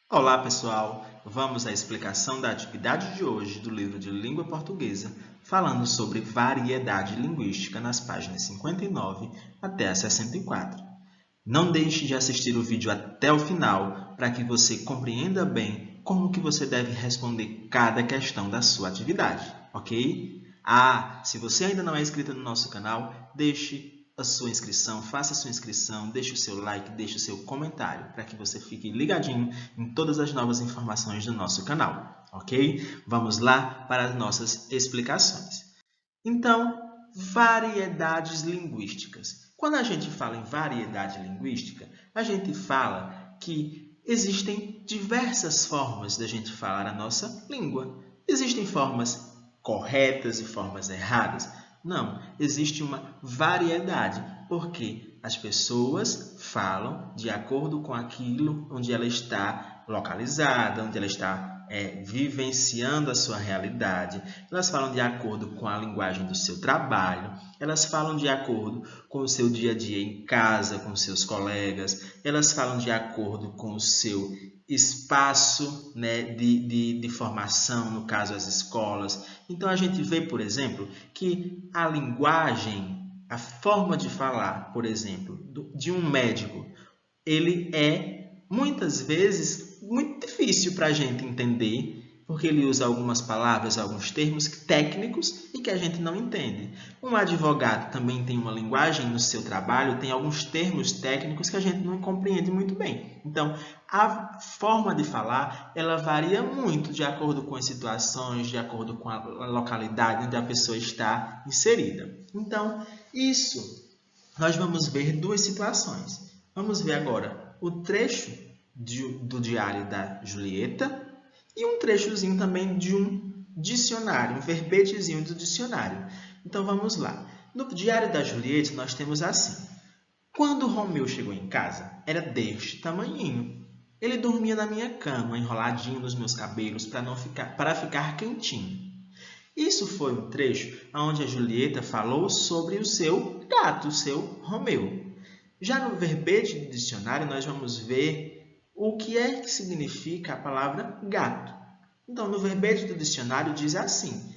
Olá, pessoal! Vamos à explicação da atividade de hoje do livro de Língua Portuguesa, falando sobre variedade linguística nas páginas 59 até a 64. Não deixe de assistir o vídeo até o final para que você compreenda bem como que você deve responder cada questão da sua atividade, ok? Se você ainda não é inscrito no nosso canal, deixe a sua inscrição, faça a sua inscrição, deixe o seu like, deixe o seu comentário para que você fique ligadinho em todas as novas informações do nosso canal, ok? Vamos lá para as nossas explicações. Então, variedades linguísticas. Quando a gente fala em variedade linguística, a gente fala que existem diversas formas da gente falar a nossa língua. Existem formas corretas e formas erradas? Não, existe uma variedade, porque as pessoas falam de acordo com aquilo onde ela está localizada, onde ela está vivenciando a sua realidade. Elas falam de acordo com a linguagem do seu trabalho, elas falam de acordo com o seu dia a dia em casa, com seus colegas, elas falam de acordo com o seu espaço, né, de formação, no caso as escolas. Então a gente vê, por exemplo, que a linguagem, a forma de falar, por exemplo, de um médico, ele é muitas vezes muito difícil para a gente entender, porque ele usa algumas palavras, alguns termos técnicos e que a gente não entende. Um advogado também tem uma linguagem no seu trabalho, tem alguns termos técnicos que a gente não compreende muito bem. Então, a forma de falar, ela varia muito de acordo com as situações, de acordo com a localidade onde a pessoa está inserida. Então, isso nós vamos ver duas situações. Vamos ver agora o trecho do diário da Julieta e um trechozinho também de um dicionário, um verbetezinho do dicionário. Então, vamos lá. No diário da Julieta, nós temos assim. Quando Romeu chegou em casa, era deste tamanhinho. Ele dormia na minha cama, enroladinho nos meus cabelos para ficar quentinho. Isso foi um trecho onde a Julieta falou sobre o seu gato, o seu Romeu. Já no verbete do dicionário, nós vamos ver o que é que significa a palavra gato. Então, no verbete do dicionário diz assim: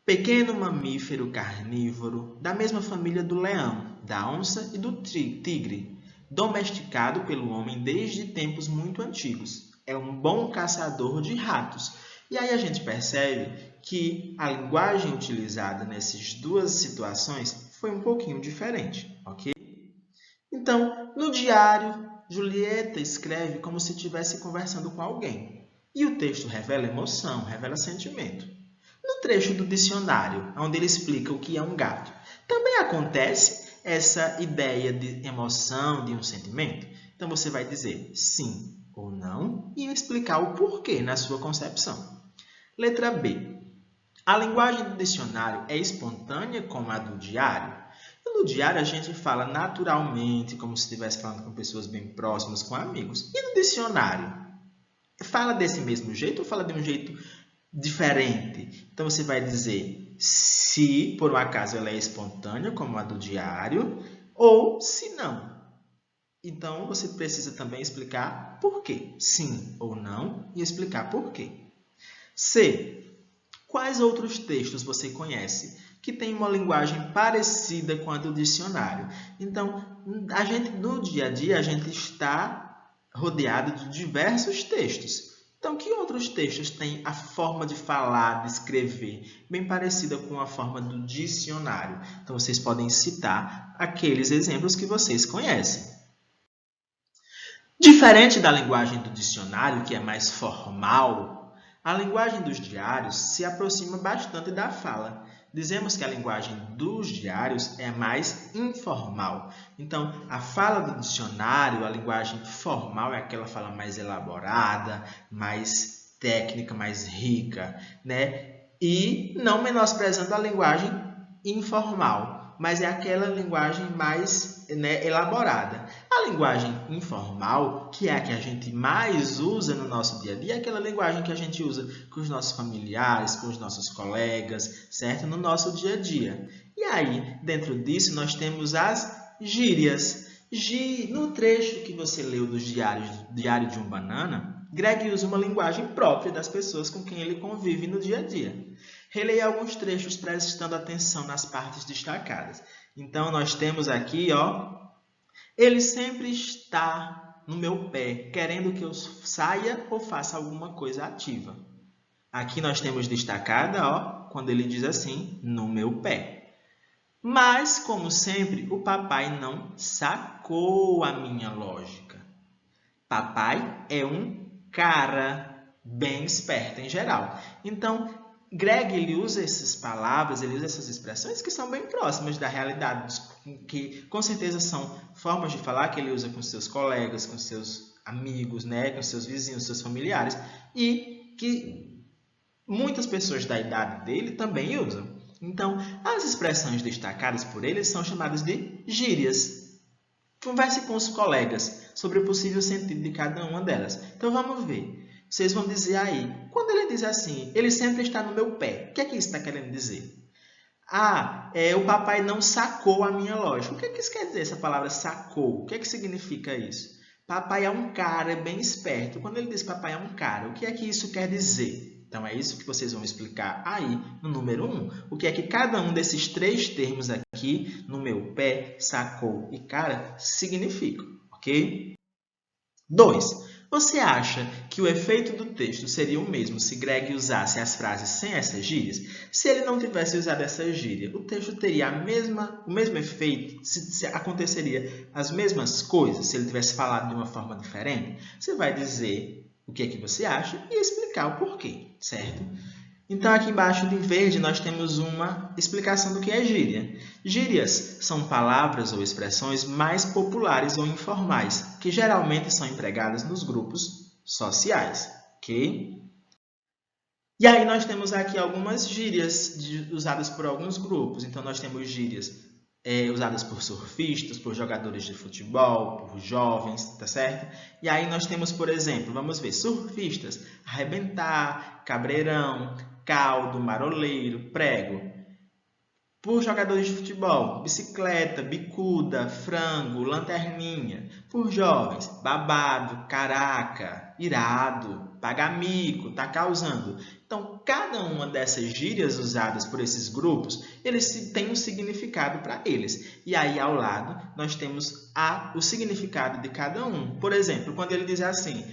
pequeno mamífero carnívoro da mesma família do leão, da onça e do tigre, domesticado pelo homem desde tempos muito antigos. É um bom caçador de ratos. E aí a gente percebe que a linguagem utilizada nessas duas situações foi um pouquinho diferente, ok? Então, no diário, Julieta escreve como se estivesse conversando com alguém. E o texto revela emoção, revela sentimento. No trecho do dicionário, onde ele explica o que é um gato, também acontece essa ideia de emoção, de um sentimento? Então, você vai dizer sim ou não e explicar o porquê na sua concepção. Letra B. A linguagem do dicionário é espontânea como a do diário? No diário, a gente fala naturalmente, como se estivesse falando com pessoas bem próximas, com amigos. E no dicionário? Fala desse mesmo jeito ou fala de um jeito diferente? Então, você vai dizer se, por um acaso, ela é espontânea, como a do diário, ou se não. Então, você precisa também explicar por quê. Sim ou não, e explicar por quê. C. Quais outros textos você conhece que têm uma linguagem parecida com a do dicionário? Então, no dia a dia, a gente está rodeado de diversos textos. Então, que outros textos têm a forma de falar, de escrever, bem parecida com a forma do dicionário? Então, vocês podem citar aqueles exemplos que vocês conhecem. Diferente da linguagem do dicionário, que é mais formal, a linguagem dos diários se aproxima bastante da fala. Dizemos que a linguagem dos diários é mais informal. Então, a fala do dicionário, a linguagem formal é aquela fala mais elaborada, mais técnica, mais rica, né? E não menosprezando a linguagem informal, mas é aquela linguagem mais, né, elaborada. A linguagem informal, que é a que a gente mais usa no nosso dia a dia, é aquela linguagem que a gente usa com os nossos familiares, com os nossos colegas, certo? No nosso dia a dia. E aí, dentro disso, nós temos as gírias. No trecho que você leu do Diário de um Banana, Greg usa uma linguagem própria das pessoas com quem ele convive no dia a dia. Releia alguns trechos prestando atenção nas partes destacadas. Então, nós temos aqui, ele sempre está no meu pé, querendo que eu saia ou faça alguma coisa ativa. Aqui nós temos destacada, quando ele diz assim, no meu pé. Mas, como sempre, o papai não sacou a minha lógica. Papai é um cara bem esperto em geral. Então, Greg ele usa essas palavras, ele usa essas expressões que são bem próximas da realidade, que com certeza são formas de falar que ele usa com seus colegas, com seus amigos, né, com seus vizinhos, seus familiares, e que muitas pessoas da idade dele também usam. Então, as expressões destacadas por ele são chamadas de gírias. Converse com os colegas sobre o possível sentido de cada uma delas. Então, vamos ver. Vocês vão dizer aí, quando ele diz assim, ele sempre está no meu pé, o que é que isso está querendo dizer? O papai não sacou a minha lógica. O que é que isso quer dizer, essa palavra sacou? O que é que significa isso? Papai é um cara, é bem esperto. Quando ele diz papai é um cara, o que é que isso quer dizer? Então, é isso que vocês vão explicar aí no número 1. O que é que cada um desses 3 termos aqui, no meu pé, sacou e cara, significam, ok? 2. Você acha que o efeito do texto seria o mesmo se Greg usasse as frases sem essas gírias? Se ele não tivesse usado essa gíria, o texto teria o mesmo efeito? Se aconteceria as mesmas coisas se ele tivesse falado de uma forma diferente? Você vai dizer o que é que você acha e explicar o porquê, certo? Então, aqui embaixo em verde, nós temos uma explicação do que é gíria. Gírias são palavras ou expressões mais populares ou informais, que geralmente são empregadas nos grupos sociais, ok? E aí, nós temos aqui algumas gírias usadas por alguns grupos. Então, nós temos gírias usadas por surfistas, por jogadores de futebol, por jovens, tá certo? E aí, nós temos, por exemplo, vamos ver, surfistas, arrebentar, cabreirão, caldo, maroleiro, prego. Por jogadores de futebol, bicicleta, bicuda, frango, lanterninha. Por jovens, babado, caraca, irado, paga-mico, tá causando. Então, cada uma dessas gírias usadas por esses grupos, eles têm um significado para eles. E aí, ao lado, nós temos o significado de cada um. Por exemplo, quando ele diz assim,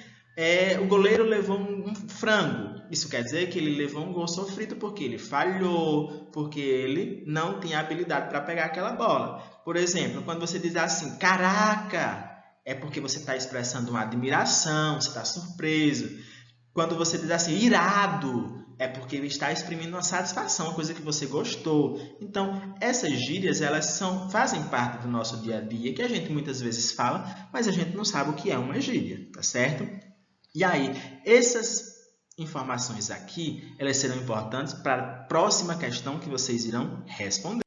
o goleiro levou um frango. Isso quer dizer que ele levou um gol sofrido porque ele falhou, porque ele não tinha habilidade para pegar aquela bola. Por exemplo, quando você diz assim, caraca, é porque você está expressando uma admiração, você está surpreso. Quando você diz assim, irado, é porque ele está exprimindo uma satisfação, uma coisa que você gostou. Então, essas gírias, elas fazem parte do nosso dia a dia, que a gente muitas vezes fala, mas a gente não sabe o que é uma gíria, tá certo? E aí, essas informações aqui, elas serão importantes para a próxima questão que vocês irão responder,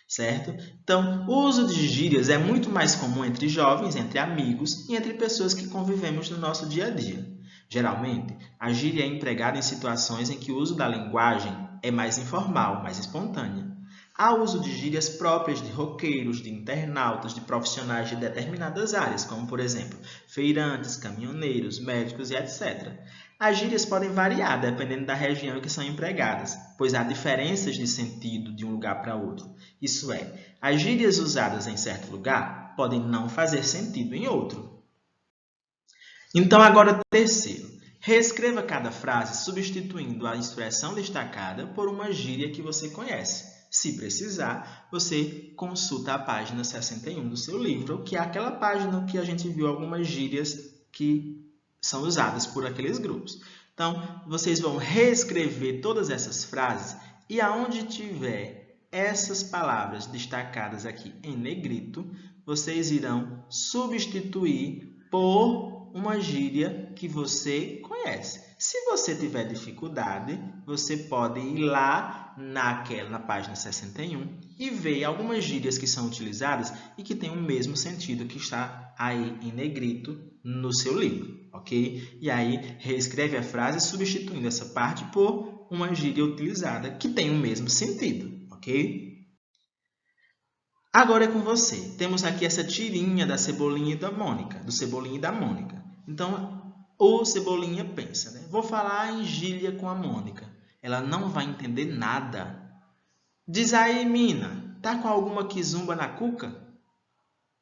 certo? Então, o uso de gírias é muito mais comum entre jovens, entre amigos e entre pessoas que convivemos no nosso dia a dia. Geralmente, a gíria é empregada em situações em que o uso da linguagem é mais informal, mais espontânea. Há uso de gírias próprias de roqueiros, de internautas, de profissionais de determinadas áreas, como, por exemplo, feirantes, caminhoneiros, médicos e etc. As gírias podem variar dependendo da região em que são empregadas, pois há diferenças de sentido de um lugar para outro. Isso é, as gírias usadas em certo lugar podem não fazer sentido em outro. Então, agora, terceiro. Reescreva cada frase substituindo a expressão destacada por uma gíria que você conhece. Se precisar, você consulta a página 61 do seu livro, que é aquela página que a gente viu algumas gírias que são usadas por aqueles grupos. Então, vocês vão reescrever todas essas frases e aonde tiver essas palavras destacadas aqui em negrito, vocês irão substituir por uma gíria que você conhece. Se você tiver dificuldade, você pode ir lá na página 61 e ver algumas gírias que são utilizadas e que têm o mesmo sentido que está aí em negrito no seu livro, ok? E aí, reescreve a frase substituindo essa parte por uma gíria utilizada que tem o mesmo sentido, ok? Agora é com você. Temos aqui essa tirinha da Cebolinha e da Mônica, do Cebolinha e da Mônica. Então, O Cebolinha pensa, né? Vou falar em gíria com a Mônica. Ela não vai entender nada. Diz aí, mina, tá com alguma quizumba na cuca?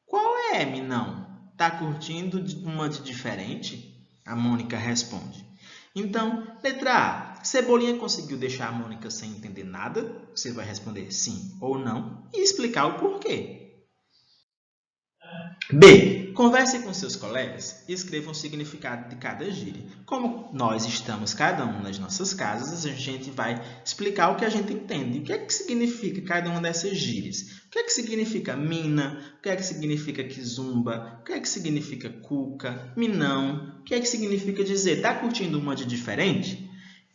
Qual é, minão? Tá curtindo uma de diferente? A Mônica responde. Então, letra A. Cebolinha conseguiu deixar a Mônica sem entender nada? Você vai responder sim ou não e explicar o porquê. B. Converse com seus colegas e escreva o significado de cada gíria. Como nós estamos cada um nas nossas casas, a gente vai explicar o que a gente entende. O que é que significa cada uma dessas gírias? O que é que significa mina? O que é que significa quizumba? O que é que significa cuca? Minão? O que é que significa dizer tá curtindo uma de diferente?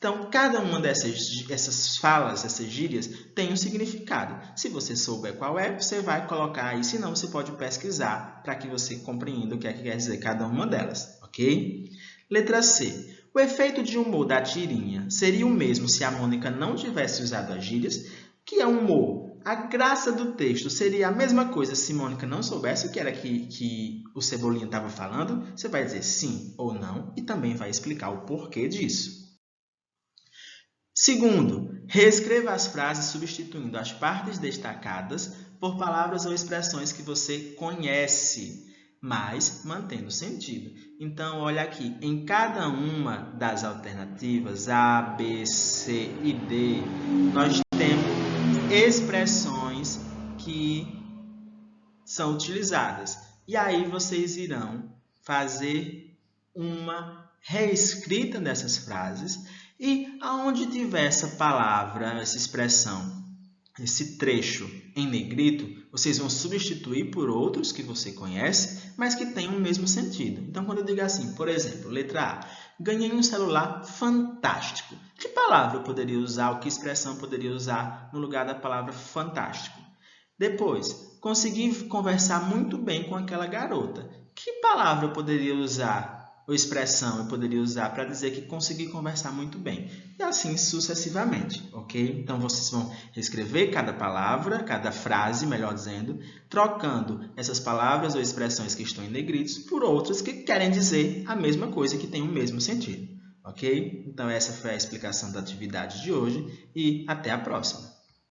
Então, cada uma dessas falas, essas gírias, tem um significado. Se você souber qual é, você vai colocar aí. Se não, você pode pesquisar para que você compreenda o que é que quer dizer cada uma delas, ok? Letra C. O efeito de humor da tirinha seria o mesmo se a Mônica não tivesse usado as gírias. O que é humor? A graça do texto seria a mesma coisa se Mônica não soubesse o que era que o Cebolinha estava falando. Você vai dizer sim ou não e também vai explicar o porquê disso. Segundo, reescreva as frases substituindo as partes destacadas por palavras ou expressões que você conhece, mas mantendo sentido. Então, olha aqui, em cada uma das alternativas A, B, C e D, nós temos expressões que são utilizadas. E aí vocês irão fazer uma reescrita dessas frases e aonde tiver essa palavra, essa expressão, esse trecho em negrito, vocês vão substituir por outros que você conhece, mas que tenham o mesmo sentido. Então, quando eu digo assim, por exemplo, letra A, ganhei um celular fantástico. Que palavra eu poderia usar, ou que expressão eu poderia usar no lugar da palavra fantástico? Depois, consegui conversar muito bem com aquela garota. Que palavra eu poderia usar? Ou expressão eu poderia usar para dizer que consegui conversar muito bem. E assim sucessivamente, ok? Então, vocês vão reescrever cada palavra, cada frase, melhor dizendo, trocando essas palavras ou expressões que estão em negritos por outras que querem dizer a mesma coisa, que tem o mesmo sentido, ok? Então, essa foi a explicação da atividade de hoje e até a próxima.